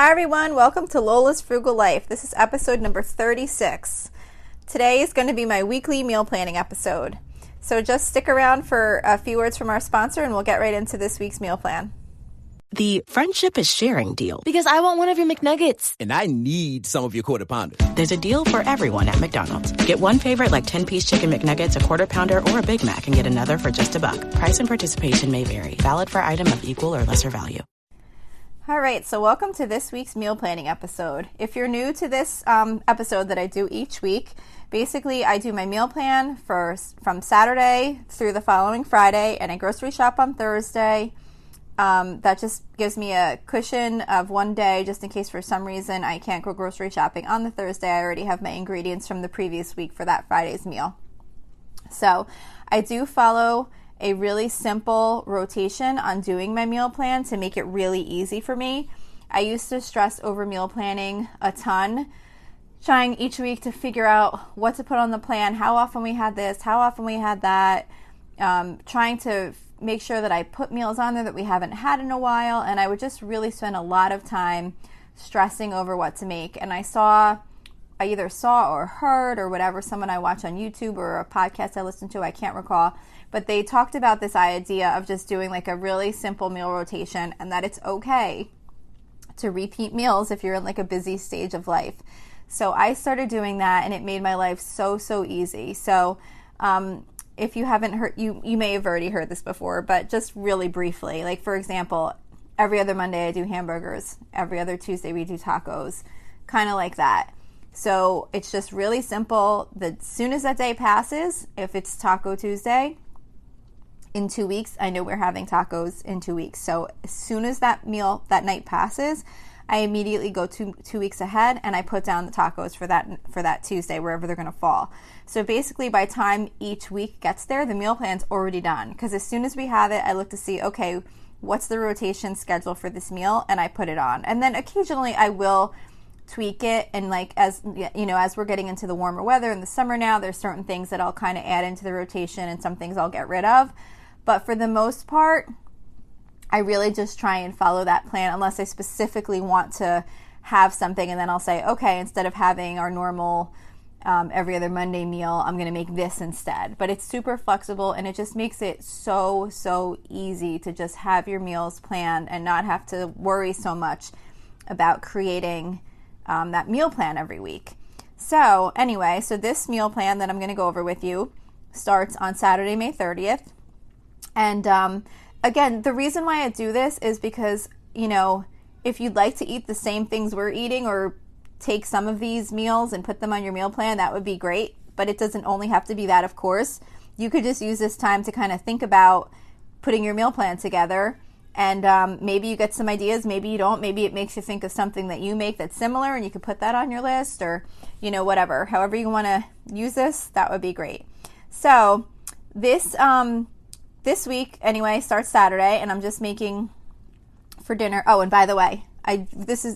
Hi everyone, welcome to Lola's Frugal Life. This is episode number 36. Today is going to be my weekly meal planning episode. So just stick around for a few words from our sponsor and we'll get right into this week's meal plan. The friendship is sharing deal. Because I want one of your McNuggets. And I need some of your Quarter Pounder. There's a deal for everyone at McDonald's. Get one favorite like 10-piece chicken McNuggets, a Quarter Pounder, or a Big Mac and get another for just $1. Price and participation may vary. Valid for item of equal or lesser value. All right, so welcome to this week's meal planning episode. If you're new to this episode that I do each week, basically I do my meal plan from Saturday through the following Friday, and I grocery shop on Thursday. That just gives me a cushion of one day just in case for some reason I can't go grocery shopping on the Thursday. I already have my ingredients from the previous week for that Friday's meal. So I do follow a really simple rotation on doing my meal plan to make it really easy for me. I used to stress over meal planning a ton, trying each week to figure out what to put on the plan, how often we had this, how often we had that, trying to make sure that I put meals on there that we haven't had in a while, and I would just really spend a lot of time stressing over what to make. And I either saw or heard or whatever, someone I watch on YouTube or a podcast I listen to, I can't recall, but they talked about this idea of just doing like a really simple meal rotation and that it's okay to repeat meals if you're in like a busy stage of life. So I started doing that and it made my life so easy. So if you haven't heard, you may have already heard this before, but just really briefly, like for example, every other Monday I do hamburgers, every other Tuesday we do tacos, kind of like that. So it's just really simple. As soon as that day passes, if it's Taco Tuesday, in 2 weeks, I know we're having tacos in 2 weeks. So as soon as that night passes, I immediately go 2 weeks ahead and I put down the tacos for that Tuesday, wherever they're going to fall. So basically by the time each week gets there, the meal plan's already done. Because as soon as we have it, I look to see, okay, what's the rotation schedule for this meal? And I put it on. And then occasionally I will tweak it, and like as we're getting into the warmer weather in the summer now, there's certain things that I'll kind of add into the rotation and some things I'll get rid of. But for the most part, I really just try and follow that plan unless I specifically want to have something, and then I'll say, okay, instead of having our normal every other Monday meal, I'm going to make this instead. But it's super flexible and it just makes it so easy to just have your meals planned and not have to worry so much about creating that meal plan every week. So anyway, so this meal plan that I'm going to go over with you starts on Saturday, May 30th. And again, the reason why I do this is because, if you'd like to eat the same things we're eating or take some of these meals and put them on your meal plan, that would be great. But it doesn't only have to be that, of course. You could just use this time to kind of think about putting your meal plan together. And maybe you get some ideas, maybe you don't. Maybe it makes you think of something that you make that's similar and you could put that on your list, or, whatever. However you want to use this, that would be great. So this week, anyway, starts Saturday, and I'm just making for dinner. Oh, and by the way,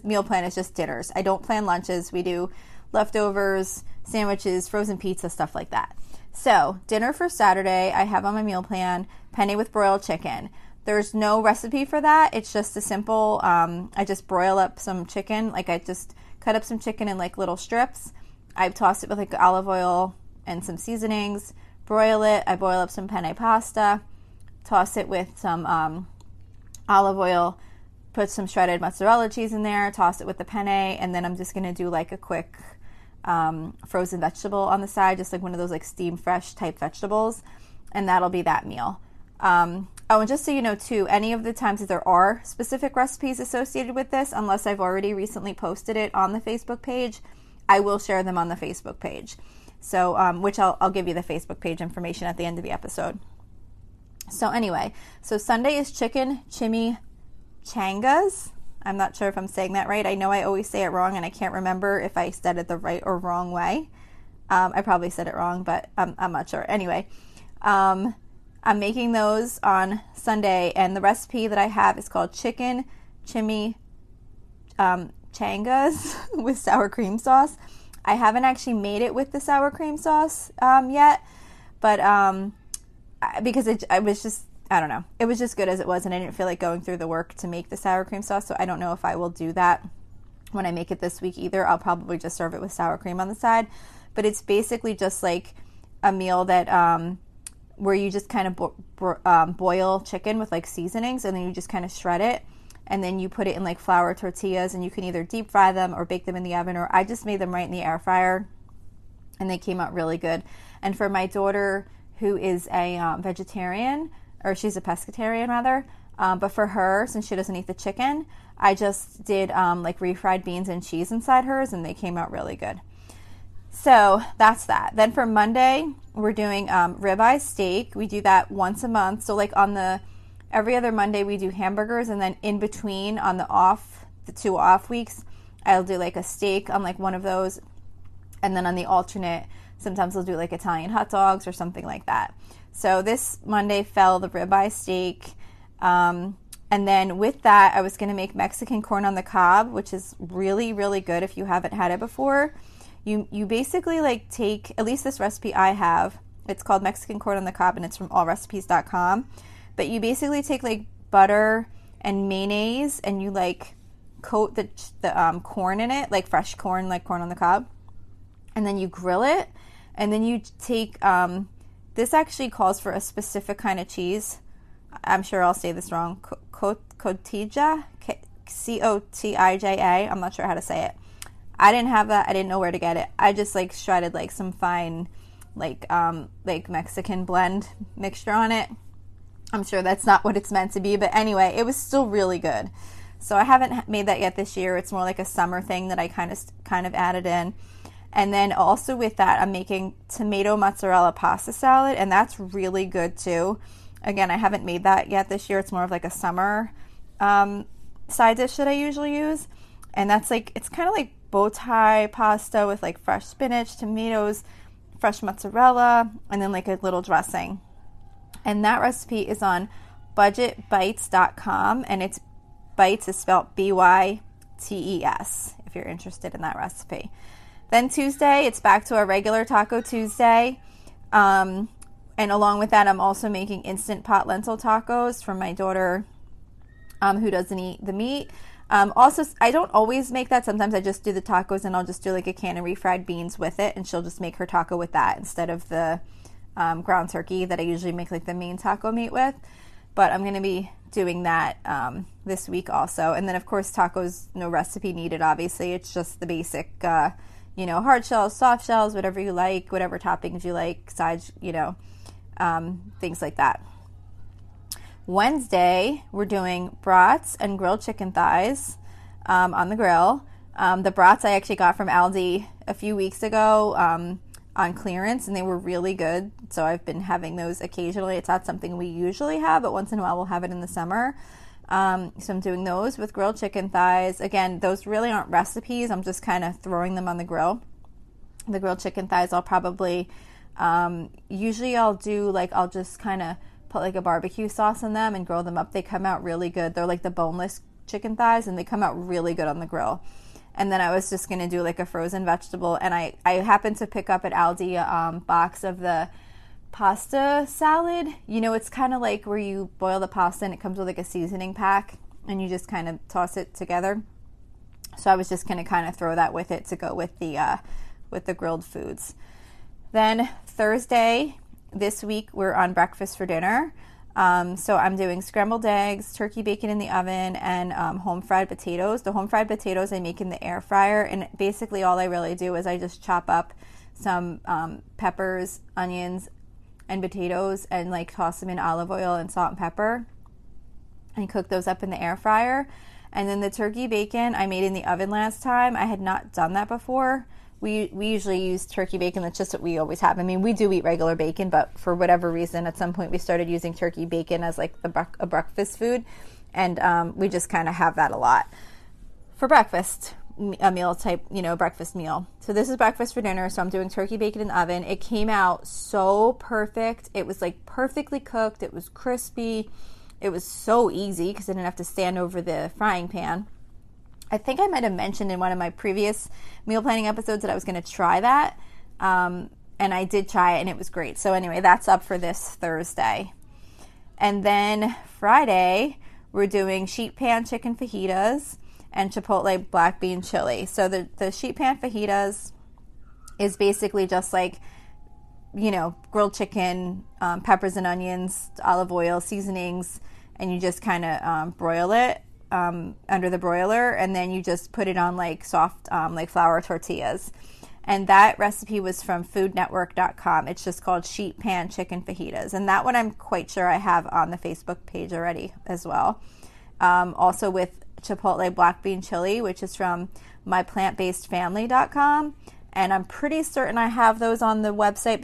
meal plan is just dinners. I don't plan lunches. We do leftovers, sandwiches, frozen pizza, stuff like that. So dinner for Saturday, I have on my meal plan, penne with broiled chicken. There's no recipe for that. It's just a simple, I just broil up some chicken. Like I just cut up some chicken in like little strips. I toss it with like olive oil and some seasonings, broil it. I boil up some penne pasta, toss it with some olive oil, put some shredded mozzarella cheese in there, toss it with the penne, and then I'm just going to do like a quick frozen vegetable on the side, just like one of those like steam fresh type vegetables, and that'll be that meal. And just so you know too, any of the times that there are specific recipes associated with this, unless I've already recently posted it on the Facebook page, I will share them on the Facebook page. So, which I'll give you the Facebook page information at the end of the episode. So anyway, so Sunday is chicken chimichangas. I'm not sure if I'm saying that right. I know I always say it wrong, and I can't remember if I said it the right or wrong way. I probably said it wrong, but I'm not sure. Anyway, I'm making those on Sunday, and the recipe that I have is called chicken chimichangas with sour cream sauce. I haven't actually made it with the sour cream sauce yet, but because I was just, I don't know, it was just good as it was, and I didn't feel like going through the work to make the sour cream sauce, so I don't know if I will do that when I make it this week either. I'll probably just serve it with sour cream on the side. But it's basically just like a meal that where you just kind of boil chicken with like seasonings, and then you just kind of shred it, and then you put it in like flour tortillas, and you can either deep fry them or bake them in the oven, or I just made them right in the air fryer, and they came out really good. And for my daughter, who is a vegetarian, or she's a pescatarian rather, but for her, since she doesn't eat the chicken, I just did like refried beans and cheese inside hers, and they came out really good. So that's that. Then for Monday, we're doing ribeye steak. We do that once a month. So like every other Monday we do hamburgers, and then in between on the 2 off weeks, I'll do like a steak on like one of those. And then on the alternate, sometimes I'll do like Italian hot dogs or something like that. So this Monday fell the ribeye steak. And then with that, I was going to make Mexican corn on the cob, which is really, really good if you haven't had it before. You basically like take, at least this recipe I have, it's called Mexican corn on the cob, and it's from allrecipes.com. But you basically take like butter and mayonnaise, and you like coat the corn in it, like fresh corn, like corn on the cob. And then you grill it, and then you take, this actually calls for a specific kind of cheese. I'm sure I'll say this wrong. Cotija, Cotija. I'm not sure how to say it. I didn't have that. I didn't know where to get it. I just like shredded like some fine like Mexican blend mixture on it. I'm sure that's not what it's meant to be, but anyway, it was still really good. So I haven't made that yet this year. It's more like a summer thing that I kind of added in. And then also with that, I'm making tomato mozzarella pasta salad, and that's really good too. Again, I haven't made that yet this year. It's more of like a summer side dish that I usually use. And that's like, it's kind of like bow tie pasta with like fresh spinach, tomatoes, fresh mozzarella, and then like a little dressing. And that recipe is on budgetbites.com, and it's bites is spelled BYTES if you're interested in that recipe. Then Tuesday, it's back to our regular Taco Tuesday. And along with that, I'm also making instant pot lentil tacos for my daughter who doesn't eat the meat. Also, I don't always make that. Sometimes I just do the tacos, and I'll just do like a can of refried beans with it, and she'll just make her taco with that instead of the ground turkey that I usually make like the main taco meat with. But I'm going to be doing that this week also. And then, of course, tacos, no recipe needed, obviously. It's just the basic, hard shells, soft shells, whatever you like, whatever toppings you like, sides, things like that. Wednesday, we're doing brats and grilled chicken thighs on the grill. The brats I actually got from Aldi a few weeks ago on clearance, and they were really good. So I've been having those occasionally. It's not something we usually have, but once in a while we'll have it in the summer. So I'm doing those with grilled chicken thighs. Again, those really aren't recipes. I'm just kind of throwing them on the grill. The grilled chicken thighs I'll probably, usually I'll just kind of put like a barbecue sauce in them and grill them up. They come out really good. They're like the boneless chicken thighs, and they come out really good on the grill. And then I was just going to do like a frozen vegetable, and I happened to pick up at Aldi a box of the pasta salad. It's kind of like where you boil the pasta and it comes with like a seasoning pack, and you just kind of toss it together. So I was just going to kind of throw that with it to go with the grilled foods. Then Thursday this week we're on breakfast for dinner. So I'm doing scrambled eggs, turkey bacon in the oven, and home fried potatoes. The home fried potatoes I make in the air fryer, and basically all I really do is I just chop up some peppers, onions, and potatoes, and like toss them in olive oil and salt and pepper, and cook those up in the air fryer. And then the turkey bacon I made in the oven last time. I had not done that before. We usually use turkey bacon. That's just what we always have. I mean, we do eat regular bacon, but for whatever reason, at some point we started using turkey bacon as like a breakfast food, and we just kind of have that a lot for breakfast, a meal type, breakfast meal. So this is breakfast for dinner. So I'm doing turkey bacon in the oven. It came out so perfect. It was like perfectly cooked. It was crispy. It was so easy because I didn't have to stand over the frying pan. I think I might have mentioned in one of my previous meal planning episodes that I was going to try that. And I did try it, and it was great. So anyway, that's up for this Thursday. And then Friday, we're doing sheet pan chicken fajitas. and chipotle black bean chili. So the sheet pan fajitas is basically just like, grilled chicken, peppers and onions, olive oil, seasonings, and you just kind of broil it under the broiler, and then you just put it on like soft like flour tortillas. And that recipe was from foodnetwork.com. It's just called sheet pan chicken fajitas. And that one I'm quite sure I have on the Facebook page already as well. Also with chipotle black bean chili, which is from myplantbasedfamily.com. And I'm pretty certain I have those on the website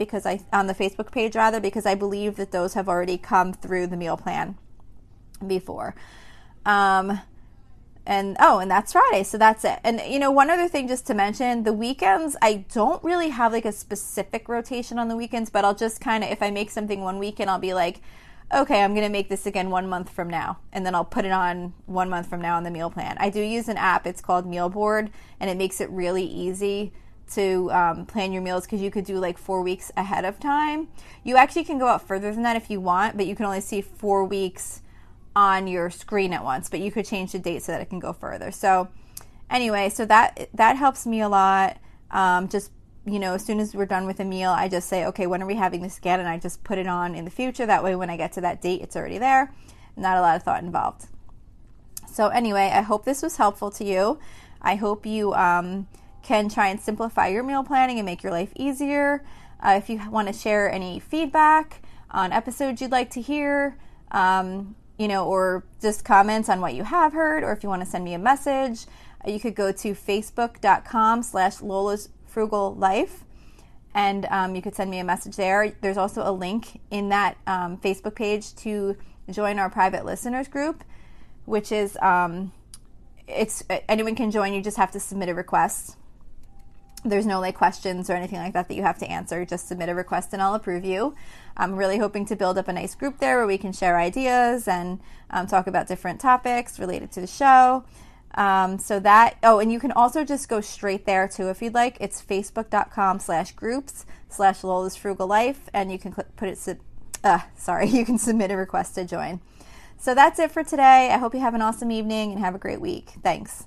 on the Facebook page rather, because I believe that those have already come through the meal plan before. And that's Friday, so that's it. And one other thing just to mention, the weekends, I don't really have like a specific rotation on the weekends, but I'll just kind of, if I make something one weekend, I'll be like, okay, I'm going to make this again 1 month from now, and then I'll put it on 1 month from now on the meal plan. I do use an app, it's called Mealboard, and it makes it really easy to plan your meals, because you could do like 4 weeks ahead of time. You actually can go out further than that if you want, but you can only see 4 weeks on your screen at once, but you could change the date so that it can go further. So anyway, so that helps me a lot. Just, as soon as we're done with a meal, I just say, okay, when are we having this again? And I just put it on in the future. That way, when I get to that date, it's already there. Not a lot of thought involved. So anyway, I hope this was helpful to you. I hope you can try and simplify your meal planning and make your life easier. If you want to share any feedback on episodes you'd like to hear, or just comments on what you have heard, or if you want to send me a message, you could go to facebook.com/Lola's Frugal Life, and you could send me a message there. There's also a link in that Facebook page to join our private listeners group, which is, anyone can join. You just have to submit a request. There's no like questions or anything like that you have to answer. Just submit a request and I'll approve you. I'm really hoping to build up a nice group there where we can share ideas and talk about different topics related to the show. And you can also just go straight there too if you'd like. It's facebook.com/groups/Lola's Frugal Life, and you can you can submit a request to join. So that's it for today. I hope you have an awesome evening and have a great week. Thanks.